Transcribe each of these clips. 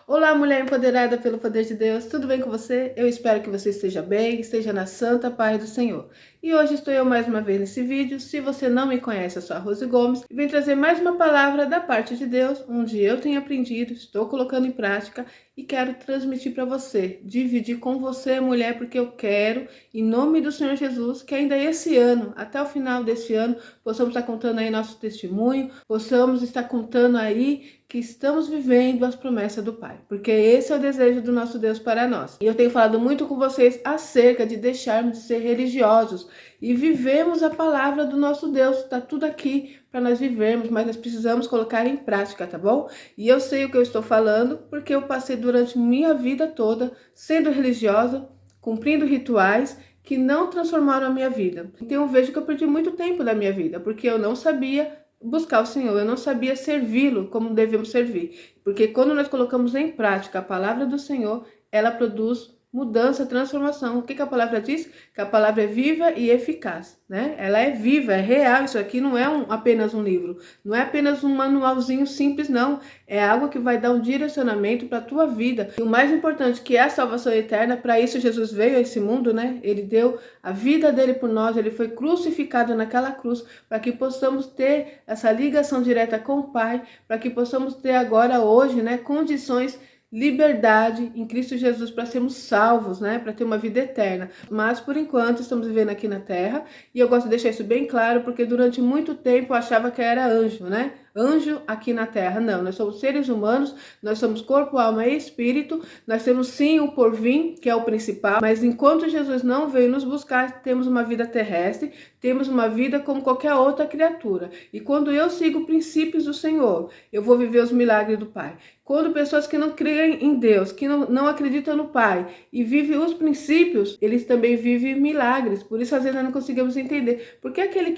Olá, mulher empoderada pelo poder de Deus, tudo bem com você? Eu espero que você esteja bem, esteja na santa paz do Senhor. E hoje estou eu mais uma vez nesse vídeo. Se você não me conhece, eu sou a Rose Gomes e vim trazer mais uma palavra da parte de Deus, onde eu tenho aprendido, estou colocando em prática e quero transmitir para você, dividir com você, mulher, porque eu quero, em nome do Senhor Jesus, que ainda esse ano, até o final desse ano, possamos estar contando aí nosso testemunho, possamos estar contando aí que estamos vivendo as promessas do Pai, porque esse é o desejo do nosso Deus para nós. E eu tenho falado muito com vocês acerca de deixarmos de ser religiosos e vivemos a palavra do nosso Deus. Está tudo aqui para nós vivermos, mas nós precisamos colocar em prática, tá bom? E eu sei o que eu estou falando, porque eu passei durante minha vida toda sendo religiosa, cumprindo rituais que não transformaram a minha vida. Então eu vejo que eu perdi muito tempo da minha vida, porque eu não sabia buscar o Senhor, eu não sabia servi-lo como devemos servir, porque quando nós colocamos em prática a palavra do Senhor, ela produz mudança, transformação. O que a palavra diz? Que a palavra é viva e eficaz, né? Ela é viva, é real. Isso aqui não é apenas um livro, não é apenas um manualzinho simples, não. É algo que vai dar um direcionamento para a tua vida. E o mais importante, que é a salvação eterna. Para isso Jesus veio a esse mundo, né? Ele deu a vida dele por nós, ele foi crucificado naquela cruz, para que possamos ter essa ligação direta com o Pai, para que possamos ter agora, hoje, né, condições, liberdade em Cristo Jesus para sermos salvos, né? Para ter uma vida eterna. Mas por enquanto estamos vivendo aqui na Terra, e eu gosto de deixar isso bem claro, porque durante muito tempo eu achava que era anjo, né? Anjo aqui na Terra. Não, nós somos seres humanos, nós somos corpo, alma e espírito. Nós temos sim o porvir, que é o principal, mas enquanto Jesus não veio nos buscar, temos uma vida terrestre, temos uma vida como qualquer outra criatura. E quando eu sigo princípios do Senhor, eu vou viver os milagres do Pai. Quando pessoas que não creem em Deus, que não acreditam no Pai e vivem os princípios, eles também vivem milagres. Por isso às vezes nós não conseguimos entender. Porque aquele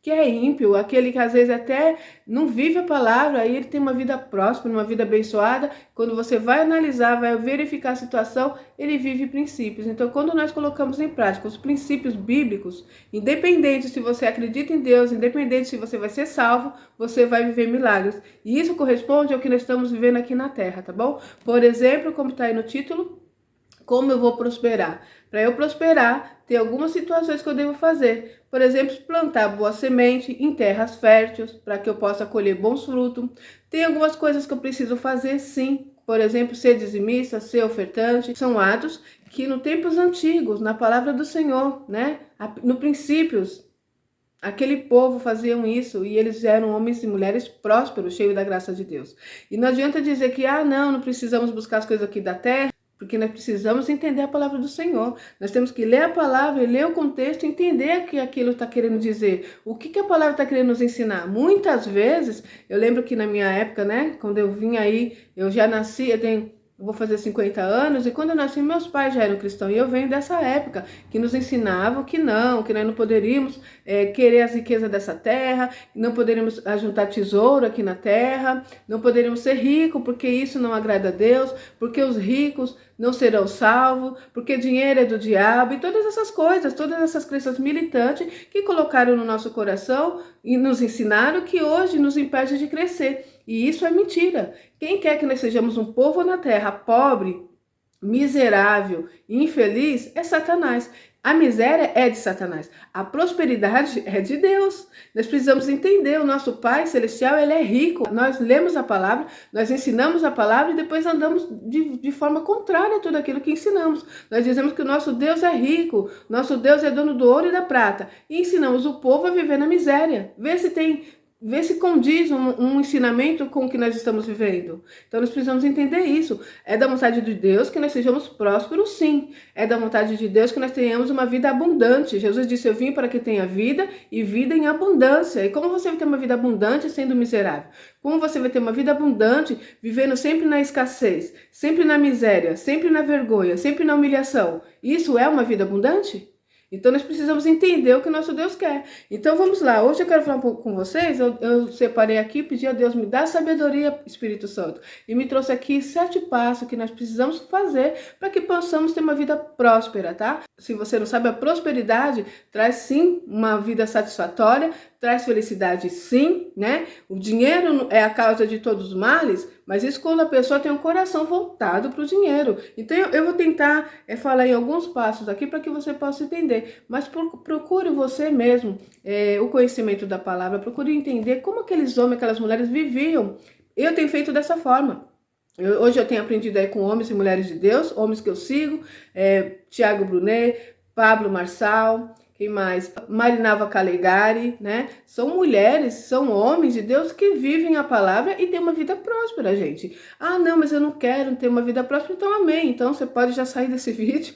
que é ímpio, aquele que às vezes até não vive a palavra, aí ele tem uma vida próspera, uma vida abençoada. Quando você vai analisar, vai verificar a situação, ele vive princípios. Então, quando nós colocamos em prática os princípios bíblicos, independente se você acredita em Deus, independente se você vai ser salvo, você vai viver milagres. E isso corresponde ao que nós estamos vivendo aqui na Terra, tá bom? Por exemplo, como está aí no título, como eu vou prosperar? Para eu prosperar, tem algumas situações que eu devo fazer. Por exemplo, plantar boa semente em terras férteis, para que eu possa colher bons frutos. Tem algumas coisas que eu preciso fazer, sim. Por exemplo, ser dizimista, ser ofertante. São atos que no tempos antigos, na palavra do Senhor, né? No princípios, aquele povo faziam isso, e eles eram homens e mulheres prósperos, cheios da graça de Deus. E não adianta dizer que, não precisamos buscar as coisas aqui da terra, porque nós precisamos entender a palavra do Senhor. Nós temos que ler a palavra, ler o contexto, entender o que aquilo está querendo dizer. O que a palavra está querendo nos ensinar? Muitas vezes, eu lembro que na minha época, né, quando eu vim aí, eu já nasci, eu vou fazer 50 anos, e quando eu nasci, meus pais já eram cristãos, e eu venho dessa época, que nos ensinavam que nós não poderíamos querer as riquezas dessa terra, não poderíamos ajuntar tesouro aqui na terra, não poderíamos ser ricos, porque isso não agrada a Deus, porque os ricos não serão salvos, porque dinheiro é do diabo, e todas essas coisas, todas essas crenças militantes que colocaram no nosso coração e nos ensinaram, que hoje nos impede de crescer. E isso é mentira. Quem quer que nós sejamos um povo na terra pobre, miserável e infeliz é Satanás. A miséria é de Satanás. A prosperidade é de Deus. Nós precisamos entender, o nosso Pai Celestial, ele é rico. Nós lemos a palavra, nós ensinamos a palavra e depois andamos de forma contrária a tudo aquilo que ensinamos. Nós dizemos que o nosso Deus é rico, nosso Deus é dono do ouro e da prata. E ensinamos o povo a viver na miséria. Vê se condiz um ensinamento com o que nós estamos vivendo. Então nós precisamos entender isso. É da vontade de Deus que nós sejamos prósperos, sim. É da vontade de Deus que nós tenhamos uma vida abundante. Jesus disse, eu vim para que tenha vida e vida em abundância. E como você vai ter uma vida abundante sendo miserável? Como você vai ter uma vida abundante vivendo sempre na escassez, sempre na miséria, sempre na vergonha, sempre na humilhação? Isso é uma vida abundante? Então nós precisamos entender o que o nosso Deus quer. Então vamos lá, hoje eu quero falar um pouco com vocês. Eu separei aqui, pedi a Deus me dar sabedoria, Espírito Santo, e me trouxe aqui 7 passos que nós precisamos fazer para que possamos ter uma vida próspera, tá? Se você não sabe, a prosperidade traz sim uma vida satisfatória, traz felicidade sim, né? O dinheiro é a causa de todos os males, mas isso quando a pessoa tem um coração voltado para o dinheiro. Então eu vou tentar falar em alguns passos aqui para que você possa entender, mas procure você mesmo o conhecimento da palavra, procure entender como aqueles homens, aquelas mulheres viviam. Eu tenho feito dessa forma. Hoje eu tenho aprendido aí com homens e mulheres de Deus, homens que eu sigo, Tiago Brunet, Pablo Marçal, quem mais? Marinava Calegari, né? São mulheres, são homens de Deus que vivem a palavra e têm uma vida próspera, gente. Ah, não, mas eu não quero ter uma vida próspera, então amém. Então você pode já sair desse vídeo,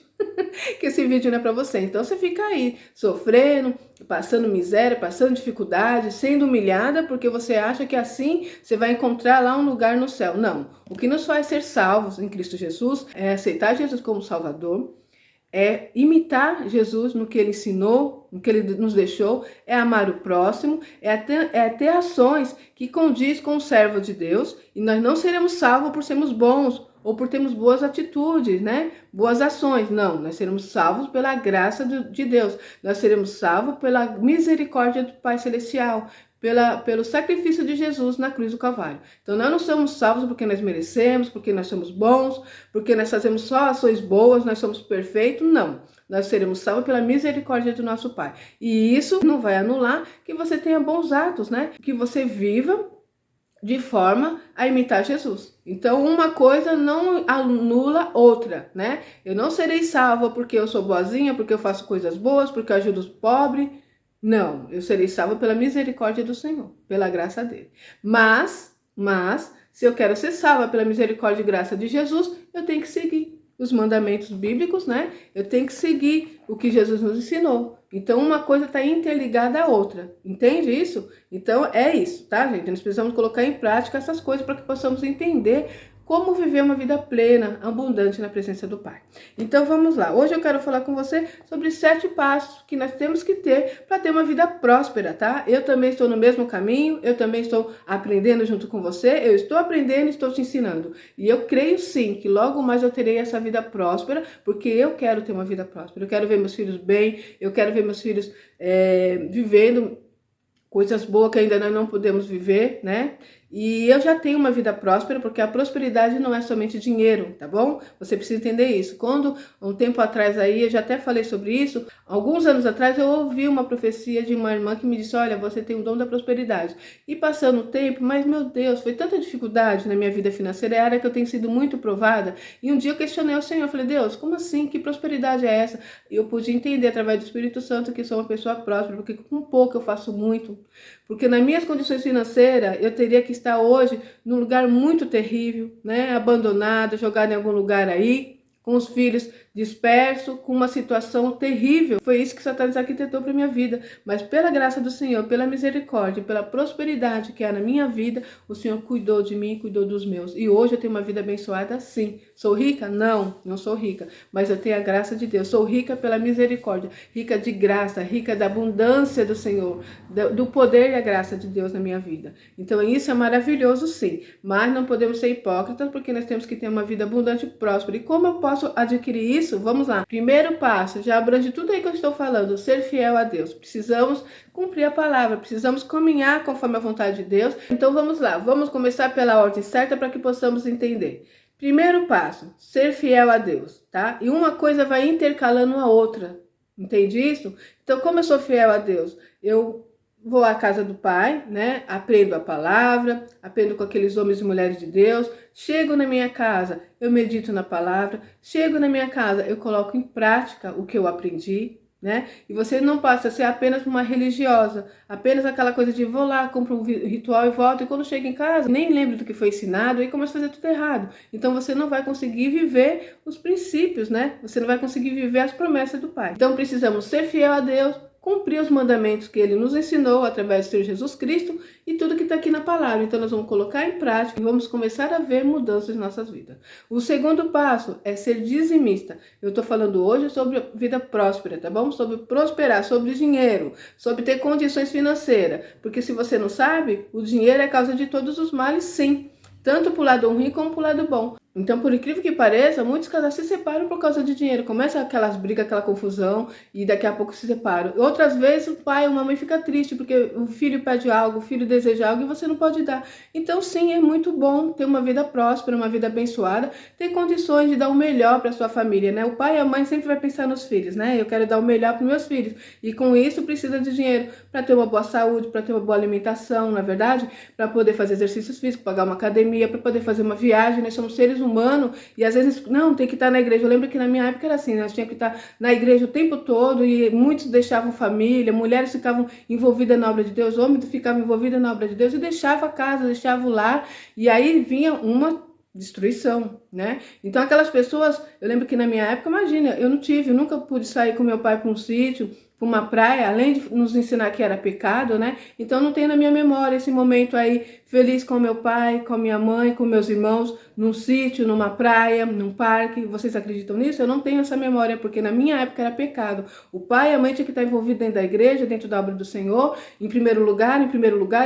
que esse vídeo não é para você. Então você fica aí, sofrendo, passando miséria, passando dificuldade, sendo humilhada, porque você acha que assim você vai encontrar lá um lugar no céu. Não. O que nos faz ser salvos em Cristo Jesus é aceitar Jesus como Salvador, é imitar Jesus no que ele ensinou, no que ele nos deixou, é amar o próximo, é ter ações que condiz com o servo de Deus, e nós não seremos salvos por sermos bons ou por termos boas atitudes, né? Boas ações. Não, nós seremos salvos pela graça de Deus. Nós seremos salvos pela misericórdia do Pai Celestial, pelo sacrifício de Jesus na cruz do Calvário. Então nós não somos salvos porque nós merecemos, porque nós somos bons, porque nós fazemos só ações boas, nós somos perfeitos, não. Nós seremos salvos pela misericórdia do nosso Pai. E isso não vai anular que você tenha bons atos, né? Que você viva de forma a imitar Jesus. Então uma coisa não anula outra, né? Eu não serei salva porque eu sou boazinha, porque eu faço coisas boas, porque eu ajudo os pobres. Não, eu serei salva pela misericórdia do Senhor, pela graça dele. Mas, se eu quero ser salva pela misericórdia e graça de Jesus, eu tenho que seguir os mandamentos bíblicos, né? Eu tenho que seguir o que Jesus nos ensinou. Então, uma coisa está interligada à outra. Entende isso? Então, é isso, tá, gente? Nós precisamos colocar em prática essas coisas para que possamos entender como viver uma vida plena, abundante na presença do Pai. Então vamos lá. Hoje eu quero falar com você sobre 7 passos que nós temos que ter para ter uma vida próspera, tá? Eu também estou no mesmo caminho, eu também estou aprendendo junto com você, eu estou aprendendo e estou te ensinando. E eu creio sim que logo mais eu terei essa vida próspera, porque eu quero ter uma vida próspera. Eu quero ver meus filhos bem, eu quero ver meus filhos vivendo coisas boas que ainda nós não podemos viver, né? E eu já tenho uma vida próspera, porque a prosperidade não é somente dinheiro, tá bom? Você precisa entender isso. Quando, um tempo atrás aí, eu já até falei sobre isso, alguns anos atrás eu ouvi uma profecia de uma irmã que me disse, olha, você tem o dom da prosperidade. E passando o tempo, mas meu Deus, foi tanta dificuldade na minha vida financeira, é a área que eu tenho sido muito provada. E um dia eu questionei ao Senhor, falei, Deus, como assim? Que prosperidade é essa? E eu pude entender através do Espírito Santo que sou uma pessoa próspera, porque com pouco eu faço muito. Porque nas minhas condições financeiras, eu teria que estar hoje num lugar muito terrível, né? Abandonado, jogado em algum lugar aí, com os filhos dispersos, com uma situação terrível. Foi isso que Satanás arquitetou para minha vida. Mas pela graça do Senhor, pela misericórdia, pela prosperidade que há na minha vida, o Senhor cuidou de mim, cuidou dos meus. E hoje eu tenho uma vida abençoada, sim. Sou rica? Não, não sou rica. Mas eu tenho a graça de Deus. Sou rica pela misericórdia, rica de graça, rica da abundância do Senhor, do poder e a graça de Deus na minha vida. Então isso é maravilhoso, sim. Mas não podemos ser hipócritas, porque nós temos que ter uma vida abundante e próspera. E como eu posso adquirir isso? Vamos lá. Primeiro passo, já abrange tudo aí que eu estou falando, ser fiel a Deus. Precisamos cumprir a palavra, precisamos caminhar conforme a vontade de Deus. Então vamos lá, vamos começar pela ordem certa para que possamos entender. Primeiro passo, ser fiel a Deus, tá? E uma coisa vai intercalando a outra, entende isso? Então como eu sou fiel a Deus? Eu vou à casa do Pai, né? Aprendo a palavra, aprendo com aqueles homens e mulheres de Deus. Chego na minha casa, eu medito na palavra. Chego na minha casa, eu coloco em prática o que eu aprendi, né? E você não passa a ser apenas uma religiosa, apenas aquela coisa de vou lá, compro um ritual e volto. E quando chego em casa, nem lembro do que foi ensinado e começo a fazer tudo errado. Então você não vai conseguir viver os princípios, né? Você não vai conseguir viver as promessas do Pai. Então precisamos ser fiel a Deus, cumprir os mandamentos que ele nos ensinou através do Senhor Jesus Cristo e tudo que está aqui na palavra. Então nós vamos colocar em prática e vamos começar a ver mudanças em nossas vidas. O segundo passo é ser dizimista. Eu estou falando hoje sobre vida próspera, tá bom? Sobre prosperar, sobre dinheiro, sobre ter condições financeiras. Porque se você não sabe, o dinheiro é a causa de todos os males, sim. Tanto para o lado ruim como para o lado bom. Então, por incrível que pareça, muitos casais se separam por causa de dinheiro. Começa aquelas brigas, aquela confusão e daqui a pouco se separam. Outras vezes o pai ou a mamãe fica triste porque o filho pede algo, o filho deseja algo e você não pode dar. Então, sim, é muito bom ter uma vida próspera, uma vida abençoada, ter condições de dar o melhor para sua família, né? O pai e a mãe sempre vai pensar nos filhos, né? Eu quero dar o melhor para meus filhos. E com isso precisa de dinheiro para ter uma boa saúde, para ter uma boa alimentação, não é verdade? Para poder fazer exercícios físicos, pagar uma academia, para poder fazer uma viagem. Nós somos seres humano e às vezes não, tem que estar na igreja. Eu lembro que na minha época era assim, nós tínhamos que estar na igreja o tempo todo e muitos deixavam família, mulheres ficavam envolvidas na obra de Deus, homens ficavam envolvidos na obra de Deus e deixavam a casa, deixavam o lar e aí vinha uma destruição, né? Então aquelas pessoas, eu lembro que na minha época, imagina, eu nunca pude sair com meu pai para um sítio, para uma praia, além de nos ensinar que era pecado, né? Então não tenho na minha memória esse momento aí feliz com meu pai, com minha mãe, com meus irmãos, num sítio, numa praia, num parque. Vocês acreditam nisso? Eu não tenho essa memória, porque na minha época era pecado. O pai e a mãe tinham que estar envolvidos dentro da igreja, dentro da obra do Senhor, em primeiro lugar,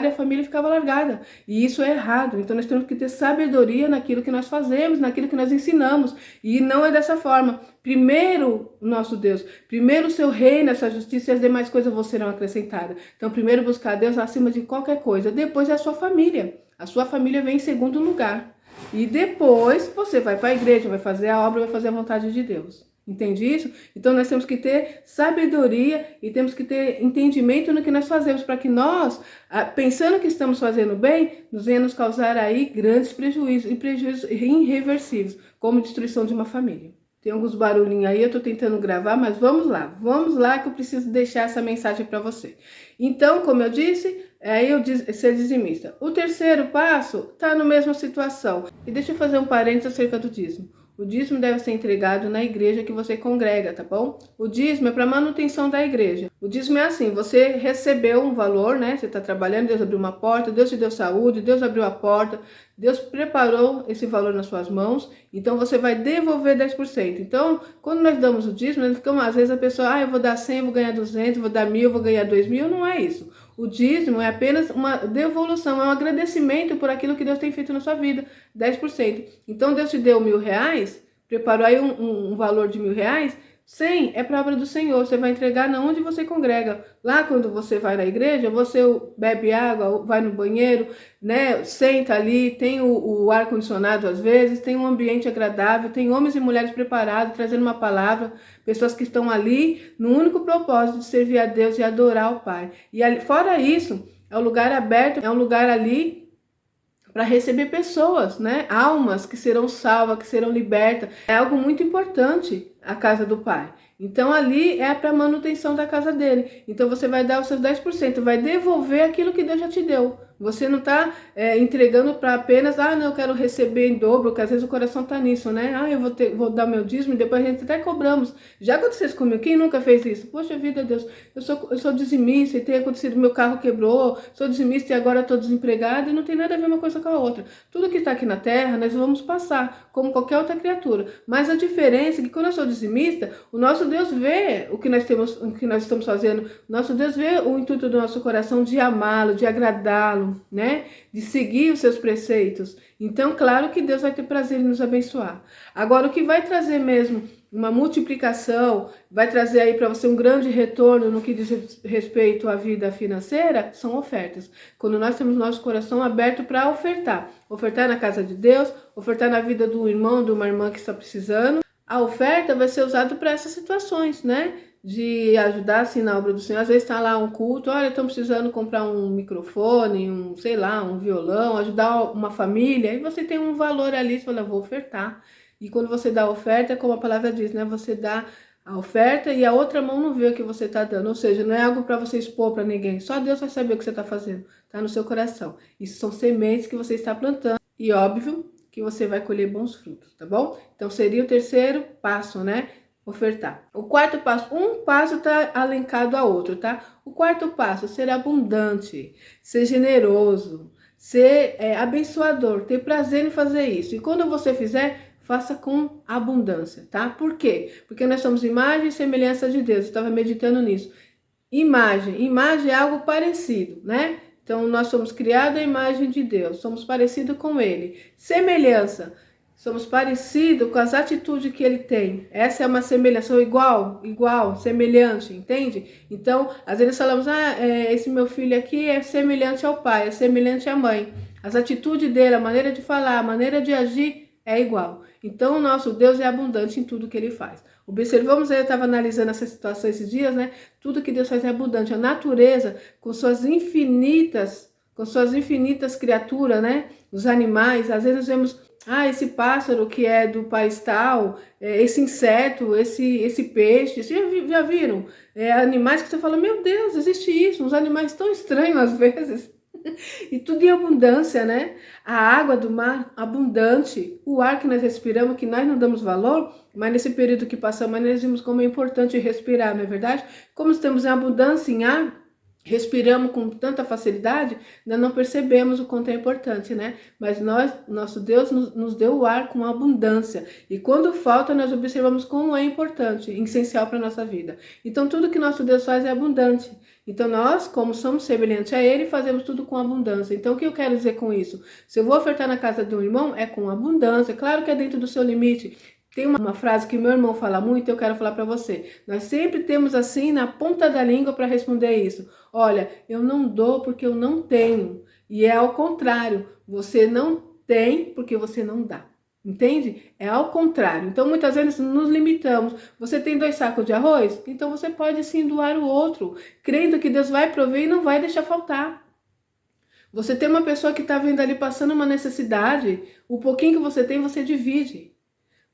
e a família ficava largada. E isso é errado. Então nós temos que ter sabedoria naquilo que nós fazemos, naquilo que nós ensinamos. E não é dessa forma. Primeiro, nosso Deus, primeiro o seu reino, essa justiça e as demais coisas vos serão acrescentadas. Então, primeiro buscar Deus acima de qualquer coisa. Depois é a sua família. A sua família vem em segundo lugar. E depois você vai para a igreja, vai fazer a obra, vai fazer a vontade de Deus. Entende isso? Então nós temos que ter sabedoria e temos que ter entendimento no que nós fazemos, para que nós, pensando que estamos fazendo bem, nos venha nos causar aí grandes prejuízos, e prejuízos irreversíveis, como destruição de uma família. Tem alguns barulhinhos aí, eu tô tentando gravar, mas vamos lá que eu preciso deixar essa mensagem para você. Então, como eu disse, ser dizimista. O terceiro passo está na mesma situação. E deixa eu fazer um parênteses acerca do dízimo. O dízimo deve ser entregado na igreja que você congrega, tá bom? O dízimo é para manutenção da igreja. O dízimo é assim, você recebeu um valor, né? Você está trabalhando, Deus abriu uma porta, Deus te deu saúde, Deus abriu a porta, Deus preparou esse valor nas suas mãos, então você vai devolver 10%. Então, quando nós damos o dízimo, nós ficamos, às vezes a pessoa, eu vou dar 100, vou ganhar 200, vou dar 1.000, vou ganhar 2.000, não é isso. O dízimo é apenas uma devolução, é um agradecimento por aquilo que Deus tem feito na sua vida, 10%. Então Deus te deu R$1.000, preparou aí um valor de R$1.000, 100 é para a obra do Senhor, você vai entregar na onde você congrega. Lá quando você vai na igreja, você bebe água, vai no banheiro, né? Senta ali, tem o ar-condicionado às vezes, tem um ambiente agradável, tem homens e mulheres preparados, trazendo uma palavra, pessoas que estão ali no único propósito de servir a Deus e adorar o Pai. E ali, fora isso, é um lugar aberto, é um lugar ali para receber pessoas, né? Almas que serão salvas, que serão libertas. É algo muito importante a casa do Pai. Então ali é para manutenção da casa dele. Então você vai dar os seus 10%, vai devolver aquilo que Deus já te deu. Você não está entregando para apenas, não, eu quero receber em dobro, porque às vezes o coração está nisso, né? Eu vou dar meu dízimo e depois a gente até cobramos. Já aconteceu isso comigo? Quem nunca fez isso? Poxa vida, Deus, eu sou dizimista e tem acontecido, meu carro quebrou, sou dizimista e agora estou desempregado e não tem nada a ver uma coisa com a outra. Tudo que está aqui na terra, nós vamos passar, como qualquer outra criatura. Mas a diferença é que quando eu sou dizimista, o nosso Deus vê o que nós estamos fazendo, o nosso Deus vê o intuito do nosso coração de amá-lo, de agradá-lo, né? De seguir os seus preceitos. Então, claro que Deus vai ter prazer em nos abençoar. Agora, o que vai trazer mesmo uma multiplicação, vai trazer aí para você um grande retorno no que diz respeito à vida financeira, são ofertas. Quando nós temos nosso coração aberto para ofertar. Ofertar na casa de Deus, ofertar na vida do irmão, de uma irmã que está precisando. A oferta vai ser usada para essas situações, né? De ajudar assim na obra do Senhor. Às vezes está lá um culto, olha, estão precisando comprar um microfone, sei lá, um violão, ajudar uma família, e você tem um valor ali, você fala, vou ofertar. E quando você dá a oferta, como a palavra diz, né? Você dá a oferta e a outra mão não vê o que você está dando. Ou seja, não é algo para você expor para ninguém. Só Deus vai saber o que você está fazendo. Está no seu coração. Isso são sementes que você está plantando. E óbvio que você vai colher bons frutos, tá bom? Então seria o terceiro passo, né? Ofertar. O quarto passo, um passo está alencado a outro, tá? O quarto passo, ser abundante, ser generoso, ser abençoador, ter prazer em fazer isso. E quando você fizer, faça com abundância, tá? Por quê? Porque nós somos imagem e semelhança de Deus. Eu estava meditando nisso. Imagem é algo parecido, né? Então nós somos criados à imagem de Deus, somos parecidos com Ele. Semelhança. Somos parecidos com as atitudes que ele tem. Essa é uma semelhança, igual, semelhante, entende? Então, às vezes falamos, esse meu filho aqui é semelhante ao pai, é semelhante à mãe. As atitudes dele, a maneira de falar, a maneira de agir é igual. Então, o nosso Deus é abundante em tudo que ele faz. Observamos, eu estava analisando essa situação esses dias, né? Tudo que Deus faz é abundante. A natureza, com suas infinitas criaturas, né? Os animais, às vezes vemos esse pássaro que é do país tal, esse inseto, esse peixe, vocês já viram? Animais que você fala, meu Deus, existe isso, uns animais tão estranhos às vezes. E tudo em abundância, né? A água do mar, abundante. O ar que nós respiramos, que nós não damos valor, mas nesse período que passamos, nós vimos como é importante respirar, não é verdade? Como estamos em abundância em ar, respiramos com tanta facilidade, nós não percebemos o quanto é importante, né? Mas nosso Deus nos deu o ar com abundância. E quando falta, nós observamos como é importante, essencial para a nossa vida. Então, tudo que nosso Deus faz é abundante. Então, nós, como somos semelhantes a Ele, fazemos tudo com abundância. Então, o que eu quero dizer com isso? Se eu vou ofertar na casa de um irmão, é com abundância. Claro que é dentro do seu limite. Tem uma frase que meu irmão fala muito e eu quero falar para você. Nós sempre temos assim na ponta da língua para responder isso. Olha, eu não dou porque eu não tenho. E é ao contrário, você não tem porque você não dá. Entende? É ao contrário. Então, muitas vezes nos limitamos. Você tem 2 sacos de arroz? Então, você pode sim doar o outro, crendo que Deus vai prover e não vai deixar faltar. Você tem uma pessoa que está vendo ali passando uma necessidade, o pouquinho que você tem, você divide.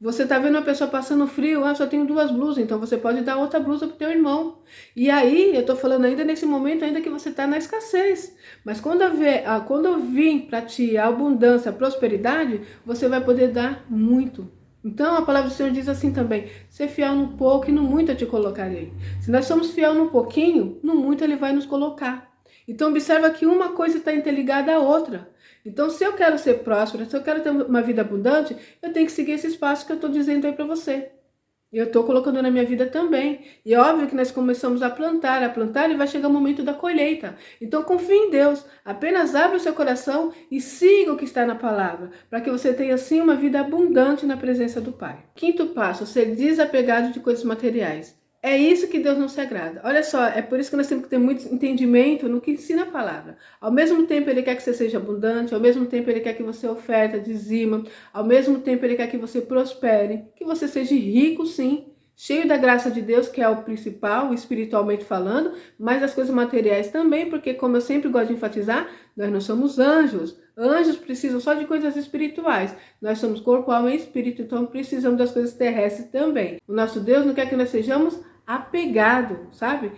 Você tá vendo uma pessoa passando frio, só tenho 2 blusas, então você pode dar outra blusa pro teu irmão. E aí, eu tô falando ainda nesse momento, ainda que você tá na escassez. Mas quando eu vim para ti a abundância, a prosperidade, você vai poder dar muito. Então, a palavra do Senhor diz assim também, ser fiel no pouco e no muito eu te colocarei. Se nós somos fiel no pouquinho, no muito ele vai nos colocar. Então, observa que uma coisa está interligada à outra. Então, se eu quero ser próspera, se eu quero ter uma vida abundante, eu tenho que seguir esses passos que eu estou dizendo aí para você. Eu estou colocando na minha vida também. E é óbvio que nós começamos a plantar e vai chegar o momento da colheita. Então, confie em Deus. Apenas abra o seu coração e siga o que está na palavra, para que você tenha, assim, uma vida abundante na presença do Pai. 5º passo, ser desapegado de coisas materiais. É isso que Deus não se agrada. Olha só, é por isso que nós temos que ter muito entendimento no que ensina a palavra. Ao mesmo tempo Ele quer que você seja abundante, ao mesmo tempo Ele quer que você oferta, dizima, ao mesmo tempo Ele quer que você prospere, que você seja rico sim, cheio da graça de Deus, que é o principal, espiritualmente falando, mas as coisas materiais também, porque como eu sempre gosto de enfatizar, nós não somos anjos. Anjos precisam só de coisas espirituais. Nós somos corpo, alma e espírito, então precisamos das coisas terrestres também. O nosso Deus não quer que nós sejamos apegado, sabe?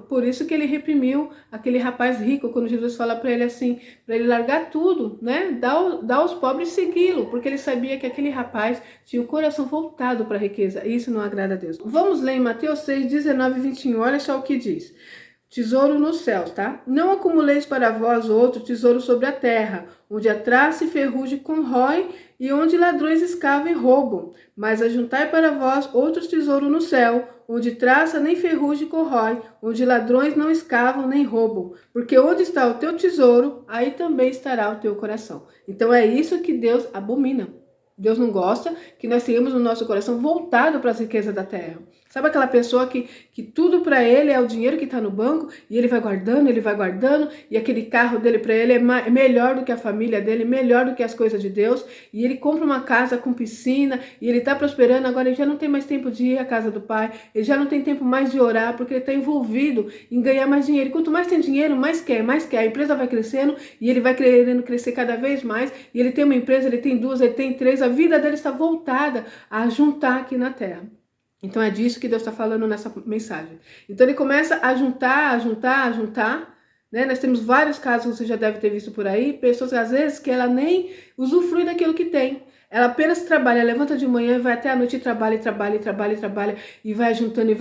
Por isso que ele reprimiu aquele rapaz rico, quando Jesus fala para ele assim, para ele largar tudo, né? Dar aos pobres e segui-lo, porque ele sabia que aquele rapaz tinha o coração voltado para a riqueza, e isso não agrada a Deus. Vamos ler em Mateus 6, 19 e 21, olha só o que diz. Tesouro nos céus, tá? Não acumuleis para vós outro tesouro sobre a terra, onde a traça e ferrugem corrói e onde ladrões escavam e roubam. Mas ajuntai para vós outros tesouros no céu, onde traça nem ferrugem corrói, onde ladrões não escavam nem roubam. Porque onde está o teu tesouro, aí também estará o teu coração. Então é isso que Deus abomina. Deus não gosta que nós tenhamos o nosso coração voltado para as riquezas da terra. Sabe aquela pessoa que tudo para ele é o dinheiro que está no banco e ele vai guardando e aquele carro dele para ele é melhor do que a família dele, melhor do que as coisas de Deus, e ele compra uma casa com piscina e ele está prosperando, agora ele já não tem mais tempo de ir à casa do pai, ele já não tem tempo mais de orar porque ele está envolvido em ganhar mais dinheiro. E quanto mais tem dinheiro, mais quer, a empresa vai crescendo e ele vai querendo crescer cada vez mais, e ele tem uma empresa, ele tem 2, ele tem 3, a vida dele está voltada a juntar aqui na terra. Então é disso que Deus está falando nessa mensagem. Então ele começa a juntar, né? Nós temos vários casos, você já deve ter visto por aí, pessoas às vezes que ela nem usufrui daquilo que tem. Ela apenas trabalha, levanta de manhã e vai até a noite e trabalha, e vai juntando, e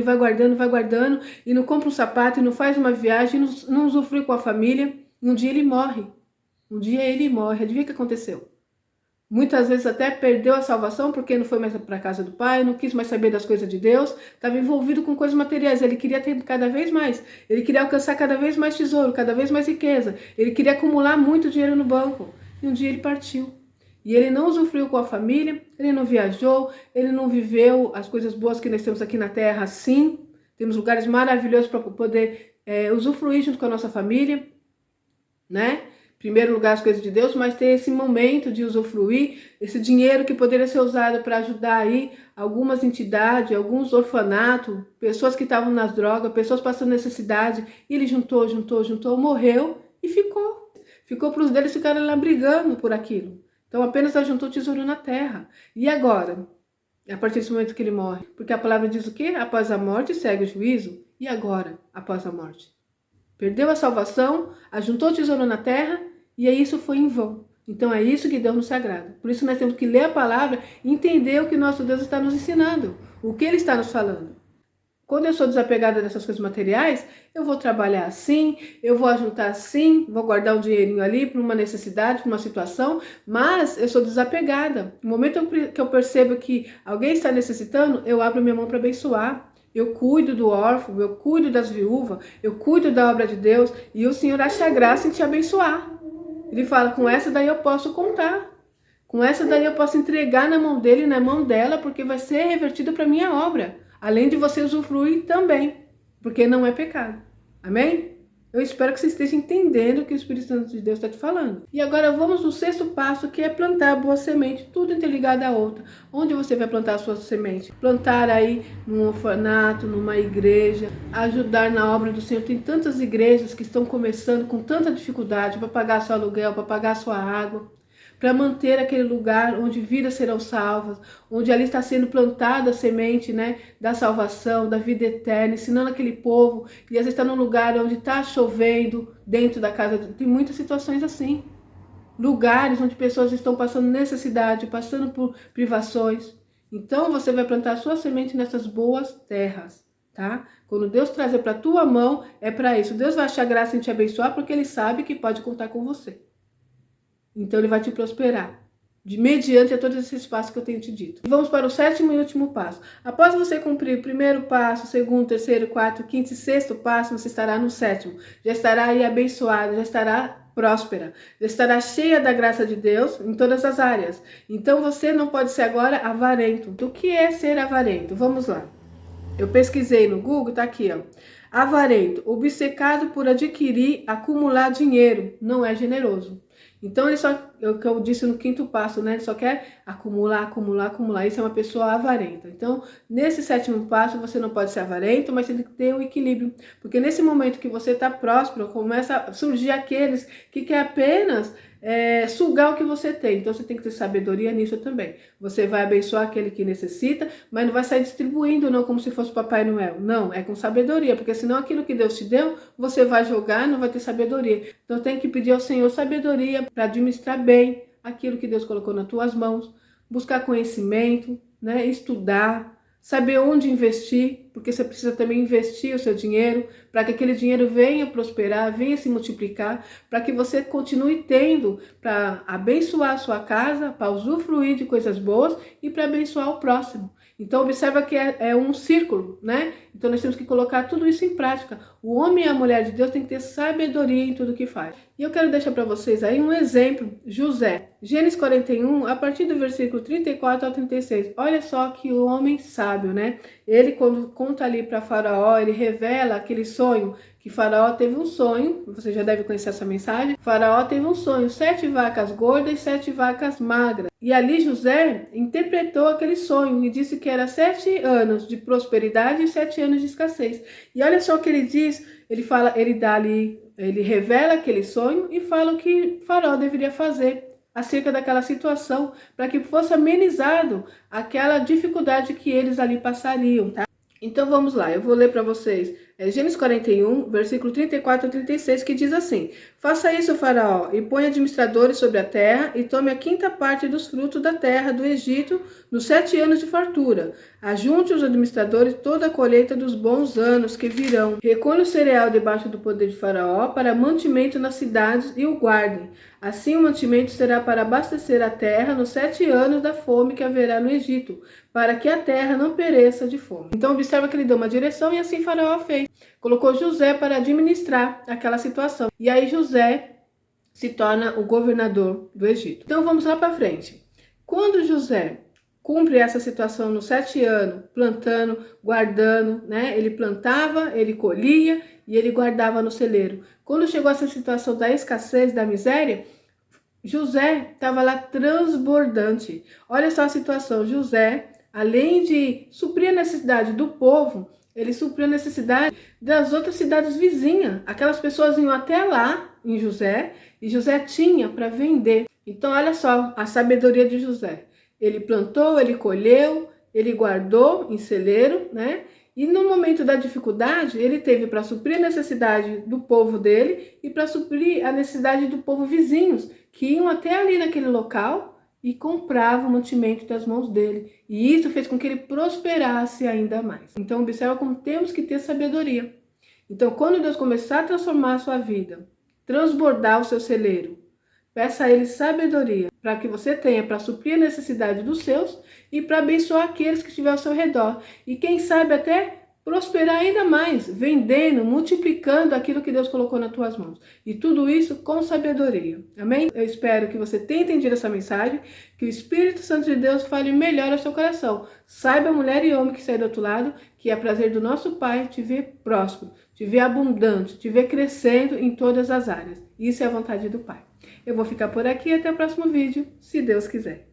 vai guardando, e não compra um sapato, e não faz uma viagem, não usufrui com a família, e um dia ele morre. Adivinha o que aconteceu? Muitas vezes até perdeu a salvação porque não foi mais para a casa do pai, não quis mais saber das coisas de Deus, estava envolvido com coisas materiais, ele queria ter cada vez mais, ele queria alcançar cada vez mais tesouro, cada vez mais riqueza, ele queria acumular muito dinheiro no banco, e um dia ele partiu. E ele não usufruiu com a família, ele não viajou, ele não viveu as coisas boas que nós temos aqui na terra assim. Temos lugares maravilhosos para poder usufruir junto com a nossa família, né? Primeiro lugar as coisas de Deus, mas ter esse momento de usufruir, esse dinheiro que poderia ser usado para ajudar aí algumas entidades, alguns orfanatos, pessoas que estavam nas drogas, pessoas passando necessidade, e ele juntou, morreu e ficou. Ficou para os deles ficarem lá brigando por aquilo. Então apenas ajuntou tesouro na terra. E agora? A partir desse momento que ele morre. Porque a palavra diz o quê? Após a morte segue o juízo. E agora? Após a morte? Perdeu a salvação, ajuntou tesouro na terra, e aí isso foi em vão. Então é isso que Deus nos agrada. Por isso nós temos que ler a palavra e entender o que nosso Deus está nos ensinando. O que Ele está nos falando. Quando eu sou desapegada dessas coisas materiais, eu vou trabalhar assim, eu vou ajuntar assim, vou guardar um dinheirinho ali para uma necessidade, para uma situação, mas eu sou desapegada. No momento que eu percebo que alguém está necessitando, eu abro minha mão para abençoar. Eu cuido do órfão, eu cuido das viúvas, eu cuido da obra de Deus, e o Senhor acha graça em te abençoar. Ele fala, com essa daí eu posso contar. Com essa daí eu posso entregar na mão dele, na mão dela, porque vai ser revertido para a minha obra. Além de você usufruir também, porque não é pecado. Amém? Eu espero que você esteja entendendo o que o Espírito Santo de Deus está te falando. E agora vamos no sexto passo, que é plantar boa semente, tudo interligado à outra. Onde você vai plantar a sua semente? Plantar aí num orfanato, numa igreja, ajudar na obra do Senhor. Tem tantas igrejas que estão começando com tanta dificuldade para pagar seu aluguel, para pagar sua água, para manter aquele lugar onde vidas serão salvas, onde ali está sendo plantada a semente, né, da salvação, da vida eterna, ensinando aquele povo, e às vezes está num lugar onde está chovendo, dentro da casa, tem muitas situações assim, lugares onde pessoas estão passando necessidade, passando por privações. Então você vai plantar a sua semente nessas boas terras, tá? Quando Deus trazer para a tua mão, é para isso. Deus vai achar graça em te abençoar, porque Ele sabe que pode contar com você. Então Ele vai te prosperar, mediante a todos esses passos que eu tenho te dito. Vamos para o sétimo e último passo. Após você cumprir o primeiro passo, o segundo, terceiro, quarto, quinto e sexto passo, você estará no sétimo. Já estará aí abençoada, já estará próspera, já estará cheia da graça de Deus em todas as áreas. Então você não pode ser agora avarento. O que é ser avarento? Vamos lá. Eu pesquisei no Google, tá aqui, ó. Avarento, obcecado por adquirir, acumular dinheiro, não é generoso. Então, ele só, é o que eu disse no quinto passo, né? Ele só quer acumular, acumular, acumular. Isso é uma pessoa avarenta. Então, nesse sétimo passo, você não pode ser avarento, mas tem que ter um equilíbrio. Porque nesse momento que você está próspero, começa a surgir aqueles que querem apenas sugar o que você tem. Então, você tem que ter sabedoria nisso também. Você vai abençoar aquele que necessita, mas não vai sair distribuindo, não, como se fosse Papai Noel. Não, é com sabedoria, porque senão aquilo que Deus te deu, você vai jogar e não vai ter sabedoria. Então, tem que pedir ao Senhor sabedoria para administrar bem aquilo que Deus colocou nas tuas mãos, buscar conhecimento, né, estudar, saber onde investir, porque você precisa também investir o seu dinheiro para que aquele dinheiro venha prosperar, venha se multiplicar, para que você continue tendo para abençoar a sua casa, para usufruir de coisas boas e para abençoar o próximo. Então observa que é um círculo, né? Então nós temos que colocar tudo isso em prática. O homem e a mulher de Deus tem que ter sabedoria em tudo que faz. E eu quero deixar para vocês aí um exemplo, José. Gênesis 41, a partir do versículo 34 ao 36. Olha só que o homem sábio, né? Ele, quando conta ali para Faraó, ele revela aquele sonho, que Faraó teve um sonho, você já deve conhecer essa mensagem. Faraó teve um sonho, 7 vacas gordas e 7 vacas magras. E ali José interpretou aquele sonho e disse que era 7 anos de prosperidade e 7 anos de escassez. E olha só o que ele diz, ele revela aquele sonho e fala o que Faraó deveria fazer acerca daquela situação, para que fosse amenizado aquela dificuldade que eles ali passariam, tá? Então vamos lá, eu vou ler para vocês Gênesis 41, versículo 34 a 36, que diz assim: faça isso, Faraó, e põe administradores sobre a terra, e tome a quinta parte dos frutos da terra do Egito nos 7 anos de fartura. Ajunte os administradores toda a colheita dos bons anos que virão. Recolha o cereal debaixo do poder de Faraó para mantimento nas cidades e o guardem. Assim o mantimento será para abastecer a terra nos 7 anos da fome que haverá no Egito, para que a terra não pereça de fome. Então observa que ele deu uma direção e assim Faraó fez. Colocou José para administrar aquela situação. E aí José se torna o governador do Egito. Então vamos lá para frente. Quando José cumpre essa situação nos 7 anos, plantando, guardando, né? Ele plantava, ele colhia e ele guardava no celeiro. Quando chegou essa situação da escassez, da miséria, José estava lá transbordante. Olha só a situação. José, além de suprir a necessidade do povo, ele supriu a necessidade das outras cidades vizinhas. Aquelas pessoas iam até lá em José e José tinha para vender. Então, olha só a sabedoria de José. Ele plantou, ele colheu, ele guardou em celeiro, né? E no momento da dificuldade, ele teve para suprir a necessidade do povo dele e para suprir a necessidade do povo vizinhos, que iam até ali naquele local e compravam o mantimento das mãos dele. E isso fez com que ele prosperasse ainda mais. Então, observa como temos que ter sabedoria. Então, quando Deus começar a transformar a sua vida, transbordar o seu celeiro, peça a Ele sabedoria para que você tenha para suprir a necessidade dos seus e para abençoar aqueles que estiverem ao seu redor. E quem sabe até prosperar ainda mais, vendendo, multiplicando aquilo que Deus colocou nas tuas mãos. E tudo isso com sabedoria. Amém? Eu espero que você tenha entendido essa mensagem, que o Espírito Santo de Deus fale melhor ao seu coração. Saiba, mulher e homem que sai do outro lado, que é prazer do nosso Pai te ver próspero, te ver abundante, te ver crescendo em todas as áreas. Isso é a vontade do Pai. Eu vou ficar por aqui até o próximo vídeo, se Deus quiser.